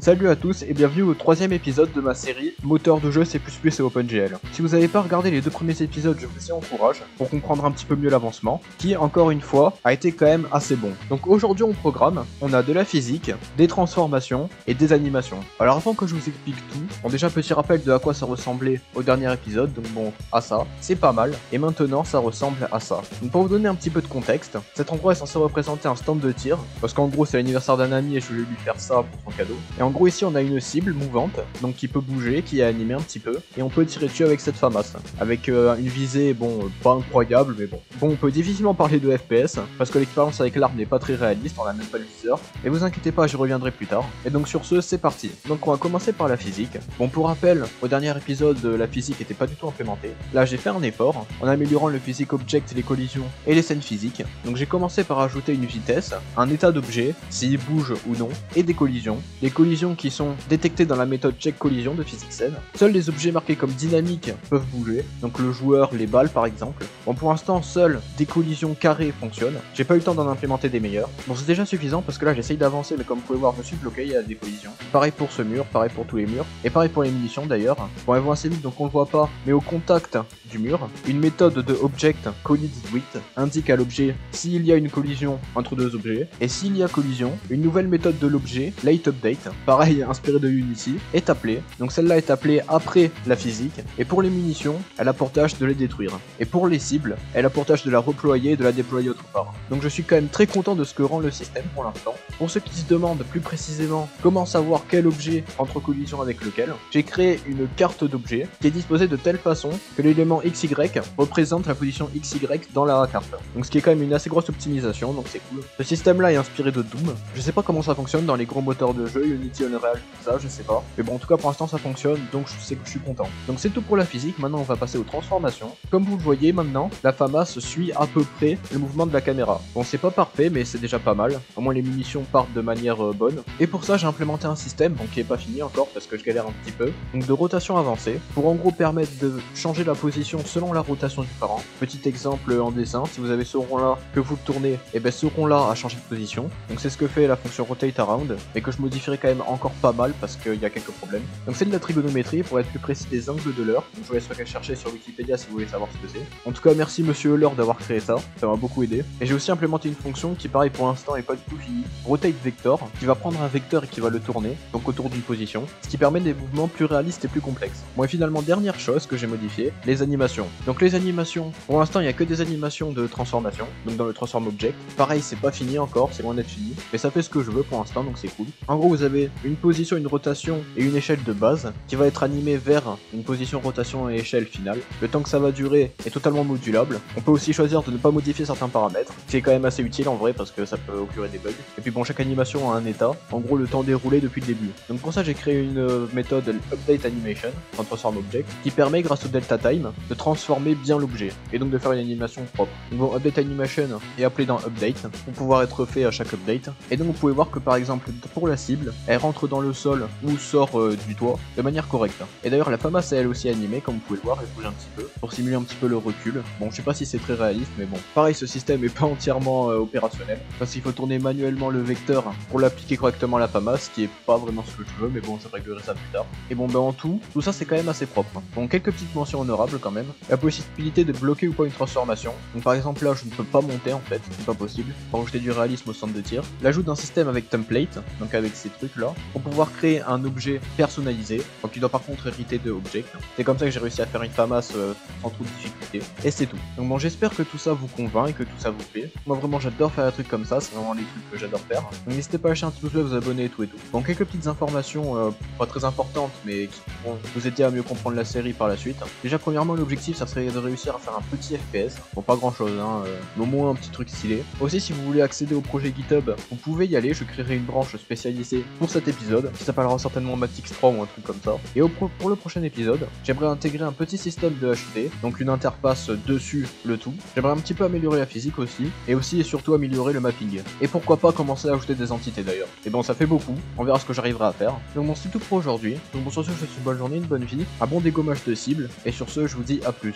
Salut à tous et bienvenue au troisième épisode de ma série Moteur de jeu C++ et OpenGL. Si vous n'avez pas regardé les deux premiers épisodes, je vous y encourage pour comprendre un petit peu mieux l'avancement, qui encore une fois a été quand même assez bon. Donc aujourd'hui au programme, on a de la physique, des transformations et des animations. Alors avant que je vous explique tout, bon déjà petit rappel de à quoi ça ressemblait au dernier épisode, donc bon, à ça, c'est pas mal, et maintenant ça ressemble à ça. Donc pour vous donner un petit peu de contexte, cet endroit est censé représenter un stand de tir, parce qu'en gros c'est l'anniversaire d'un ami et je voulais lui faire ça pour son cadeau. Et en gros ici on a une cible mouvante, donc qui peut bouger, qui est animée un petit peu, et on peut tirer dessus avec cette FAMAS, avec une visée, bon, pas incroyable, mais bon. Bon, on peut difficilement parler de FPS, parce que l'expérience avec l'arme n'est pas très réaliste, on a même pas le viseur, mais vous inquiétez pas, j'y reviendrai plus tard. Et donc sur ce, c'est parti. Donc on va commencer par la physique. Bon, pour rappel, au dernier épisode, la physique était pas du tout implémentée. Là j'ai fait un effort, en améliorant le physique object, les collisions et les scènes physiques. Donc j'ai commencé par ajouter une vitesse, un état d'objet, s'il bouge ou non, et des collisions. Les collisions qui sont détectées dans la méthode check collision de physique scène. Seuls les objets marqués comme dynamiques peuvent bouger, donc le joueur, les balles par exemple. Bon, pour l'instant, seules des collisions carrées fonctionnent. J'ai pas eu le temps d'en implémenter des meilleures. Bon, c'est déjà suffisant parce que là j'essaye d'avancer, mais comme vous pouvez voir, je suis bloqué, il y a des collisions. Pareil pour ce mur, pareil pour tous les murs, et pareil pour les munitions d'ailleurs. Bon, elles vont assez vite donc on le voit pas, mais au contact du mur, une méthode de object collides with indique à l'objet s'il y a une collision entre deux objets, et s'il y a collision, une nouvelle méthode de l'objet, late update, pareil inspiré de Unity, est appelée. Donc celle-là est appelée après la physique, et pour les munitions, elle a pour tâche de les détruire. Et pour les cibles, elle a pour tâche de la reployer et de la déployer autre part. Donc je suis quand même très content de ce que rend le système pour l'instant. Pour ceux qui se demandent plus précisément comment savoir quel objet entre collision avec lequel, j'ai créé une carte d'objets qui est disposée de telle façon que l'élément XY représente la position XY dans la carte. Donc ce qui est quand même une assez grosse optimisation, donc c'est cool. Ce système-là est inspiré de Doom. Je sais pas comment ça fonctionne dans les gros moteurs de jeu, Unity, Unreal, tout ça, je sais pas. Mais bon, en tout cas pour l'instant ça fonctionne, donc je sais que je suis content. Donc c'est tout pour la physique, maintenant on va passer aux transformations. Comme vous le voyez maintenant, la FAMAS suit à peu près le mouvement de la caméra. Bon, c'est pas parfait, mais c'est déjà pas mal. Au moins les munitions partent de manière bonne. Et pour ça j'ai implémenté un système, bon, qui est pas fini encore parce que je galère un petit peu, donc de rotation avancée, pour en gros permettre de changer la position selon la rotation du parent. Petit exemple en dessin, si vous avez ce rond là que vous le tournez, et ben ce rond là a changé de position. Donc c'est ce que fait la fonction rotate around, mais que je modifierai quand même encore pas mal parce qu'il y a quelques problèmes. Donc c'est de la trigonométrie, pour être plus précis des angles de l'heure. Donc je vous laisse chercher sur Wikipédia si vous voulez savoir ce que c'est. En tout cas merci monsieur Euler d'avoir créé ça m'a beaucoup aidé. Et j'ai aussi implémenté une fonction qui pareil pour l'instant est pas du tout finie, rotate vector, qui va prendre un vecteur et qui va le tourner, donc autour d'une position, ce qui permet des mouvements plus réalistes et plus complexes. Bon et finalement dernière chose que j'ai modifiée, les animations. Donc les animations, pour l'instant il n'y a que des animations de transformation, donc dans le transform object. Pareil c'est pas fini encore, c'est loin d'être fini, mais ça fait ce que je veux pour l'instant donc c'est cool. En gros vous avez une position, une rotation et une échelle de base qui va être animée vers une position, rotation et échelle finale. Le temps que ça va durer est totalement modulable. On peut aussi choisir de ne pas modifier certains paramètres, ce qui est quand même assez utile en vrai parce que ça peut occurer des bugs. Et puis bon, chaque animation a un état, en gros le temps déroulé depuis le début. Donc pour ça j'ai créé une méthode update animation, en transform object, qui permet grâce au delta time de transformer bien l'objet et donc de faire une animation propre. Donc bon, update animation est appelé dans update pour pouvoir être fait à chaque update. Et donc vous pouvez voir que par exemple pour la cible, elle rentre dans le sol ou sort du toit de manière correcte. Et d'ailleurs la FAMAS est elle aussi animée, comme vous pouvez le voir, elle bouge un petit peu pour simuler un petit peu le recul. Bon, je sais pas si c'est très réaliste, mais bon. Pareil, ce système est pas entièrement opérationnel parce qu'il faut tourner manuellement le vecteur pour l'appliquer correctement à la FAMAS, ce qui est pas vraiment ce que je veux, mais bon, je réglerai ça plus tard. Et bon, ben en tout ça c'est quand même assez propre. Bon, quelques petites mentions honorables quand même. La possibilité de bloquer ou pas une transformation. Donc par exemple là, je ne peux pas monter en fait, c'est pas possible. Pour ajouter du réalisme au centre de tir. L'ajout d'un système avec template, donc avec ces trucs là, pour pouvoir créer un objet personnalisé, donc il doit par contre hériter de object. C'est comme ça que j'ai réussi à faire une FAMAS sans trop de difficulté. Et c'est tout. Donc bon, j'espère que tout ça vous convainc et que tout ça vous plaît. Moi vraiment j'adore faire des trucs comme ça, c'est vraiment les trucs que j'adore faire. Donc n'hésitez pas à lâcher un petit pouce bleu, vous abonner et tout et tout. Bon, quelques petites informations pas très importantes mais qui pourront vous aider à mieux comprendre la série par la suite. Déjà premièrement l'objectif ça serait de réussir à faire un petit FPS. Bon, pas grand chose hein, mais au moins un petit truc stylé. Aussi si vous voulez accéder au projet GitHub, vous pouvez y aller, je créerai une branche spécialisée pour cet épisode qui s'appellera certainement Matix3 ou un truc comme ça. Et pour le prochain épisode, j'aimerais intégrer un petit système de HUD, donc une interface dessus le tout. J'aimerais un petit peu améliorer la physique aussi, et surtout améliorer le mapping. Et pourquoi pas commencer à ajouter des entités d'ailleurs. Et bon ça fait beaucoup, on verra ce que j'arriverai à faire. Donc bon c'est tout pour aujourd'hui, donc bon sur ce je vous souhaite une bonne journée, une bonne vie, un bon dégommage de cible, et sur ce je vous dis à plus.